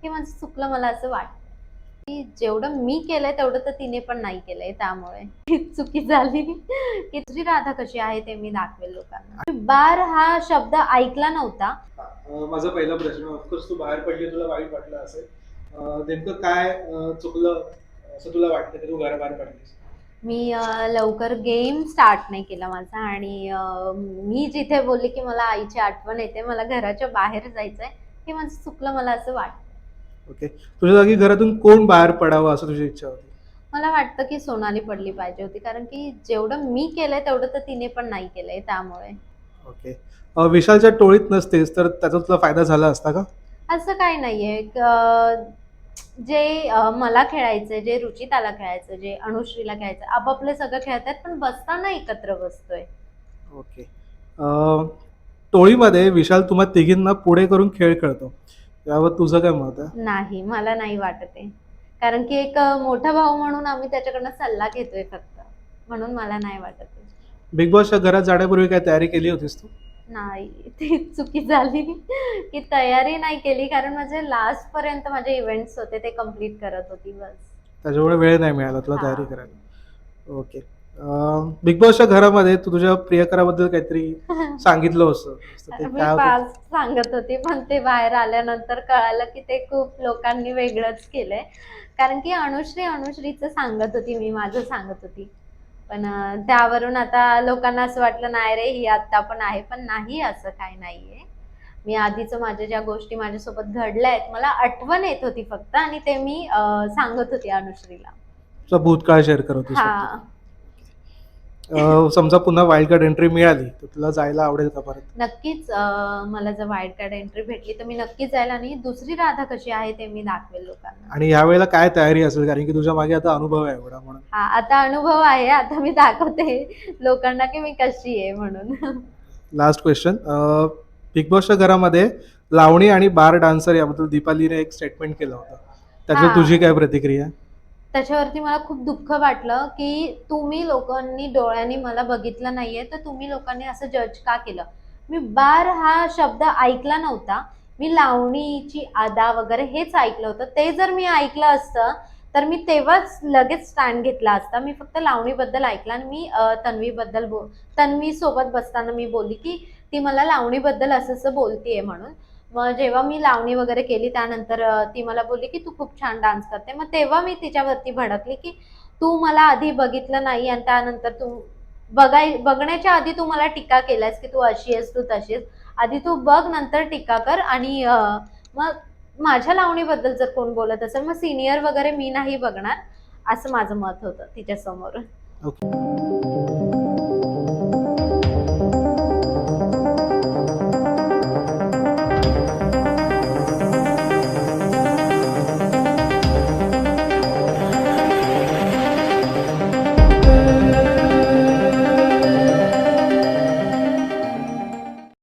हे माझं चुकलं मला असं वाटतं, की जेवढं मी केलंय तेवढं तर तिने पण नाही केलंय. त्यामुळे ही चुकी झाली, की दुसरी राधा कशी आहे ते मी दाखवेल लोकांना. मी बार हा शब्द ऐकला नव्हता. माझा पहिला प्रश्न, ऑफकोर्स तू बाहेर पडली, तुला वाईट वाटलं असेल. नेमकं काय चुकलं असं तुला वाटतं की तू घराबाहेर पडलीस? मी लवकर गेम स्टार्ट नाही केला माझा आणि मी जिथे बोलले की मला आईची आठवण येते, मला घराच्या बाहेर जायचंय, हे माझं चुकलं मला असं वाटतं. ओके. तुझ्या जागी घरातून कोण बाहेर पडावं असं तुझी इच्छा होती? मला वाटतं की सोनाली पडली पाहिजे होती, कारण की जेवढं मी केलंय तेवढं तर तिने पण नाही केलंय. त्यामुळे ओके. विशालच्या टोळीत नसतेस तर त्याचा तुला फायदा झाला असता का? असं काही नाहीये. जे मला खेळायचंय, जे रुचिताला खेळायचं, जे अनुश्रीला खेळायचं, आपापले सगळं खेळतात, पण बसताना एकत्र बसतोय. ओके. टोळीमध्ये विशाल तुम्हा तिघींना पुढे करून खेळ खेळतो. यावर तुझं काय मत आहे? नाही, मला नाही वाटत आहे. कारण की एक मोठा भाऊ म्हणून आम्ही त्याच्याकडनं सल्ला घेतोय फक्त. म्हणून मला नाही वाटत आहे. बिग बॉसच्या घरात जाण्यापूर्वी काय तयारी केली होतीस तू? नाही, ती चुकी झाली, की तयारी नाही केली, कारण माझे लास्टपर्यंत माझे इव्हेंट्स होते, ते कंप्लीट करत होती बस. त्याच्यामुळे वेळ नाही मिळाला तुला तयारी हां. करायला. ओके. बिग बॉसच्या घरामध्ये तू तुझ्या प्रियकराबद्दल काहीतरी सांगितलं होतं. ते मी काय होतं? पास्ट सांगत होती, पण ते बाहेर आल्यानंतर कळालं, की ते खूप लोकांनी वेगळंच केलंय. कारण की अनुश्रीचं सांगत होती, मी माझं सांगत होती. पण त्यावरून आता लोकांना असं वाटलं, नाही रे, ही आत्ता पण आहे. पण नाही, असं काही नाहीये. मी आधीचं माझ्या ज्या गोष्टी माझ्यासोबत घडल्या आहेत, मला आठवण येत होती फक्त, आणि ते मी सांगत होती अनुश्रीला. तुझा भूतकाळ शेअर करत होतीस फक्त. हां. समजा पुन्हा वाईल्ड कार्ड एंट्री मिळाली तर तुला जायला आवडेल का परत? नक्कीच मला जर वाईल्ड कार्ड एंट्री भेटली तर मी नक्कीच जाईल, आणि दुसरी राधा कशी आहे ते मी दाखवेल लोकांना. आणि यावेळेला काय तयारी असेल, कारण की तुझ्या मागे आता अनुभव आहे एवढा म्हणून. हां, आता अनुभव आहे. आता मी दाखवते लोकांना की मी कशी आहे म्हणून. Last question. बिग बॉसच्या घरामध्ये लावणी आणि बार डान्सर याबद्दल दीपालीने एक स्टेटमेंट केलं होतं. त्याच्यावर तुझी हां. काय प्रतिक्रिया? त्याच्यावरती मला खूप दुःख वाटलं, की तुम्ही लोकांनी डोळ्यांनी मला बघितलं नाहीये, तर तुम्ही लोकांनी असं जज का केलं? मी बार हा शब्द ऐकला नव्हता. मी लावणीची अदा वगैरे हेच ऐकलं होतं. ते जर मी ऐकलं असतं, तर मी तेव्हाच लगेच स्टँड घेतला असता. मी फक्त लावणीबद्दल ऐकलं, आणि मी तन्वी सोबत बसताना मी बोलली, की ती मला लावणीबद्दल असं-असं बोलतीये म्हणून. मग जेव्हा मी लावणी वगैरे केली, त्यानंतर ती मला बोलली, की "तू खूप छान डान्स करते." मग तेव्हा मी तिच्यावरती भडकली, की "तू मला आधी बघितलं नाही, आणि त्यानंतर तू बघण्याच्या आधी तू मला टीका केल्यास, की तू अशी आहेस, तू तशी आहेस. आधी तू बघ, नंतर टीका कर." आणि मग माझ्या लावणीबद्दल जर कोण बोलत असेल, मग सीनियर वगैरे मी नाही बघणार, असं माझं मत होतं तिच्यासमोर. ओके.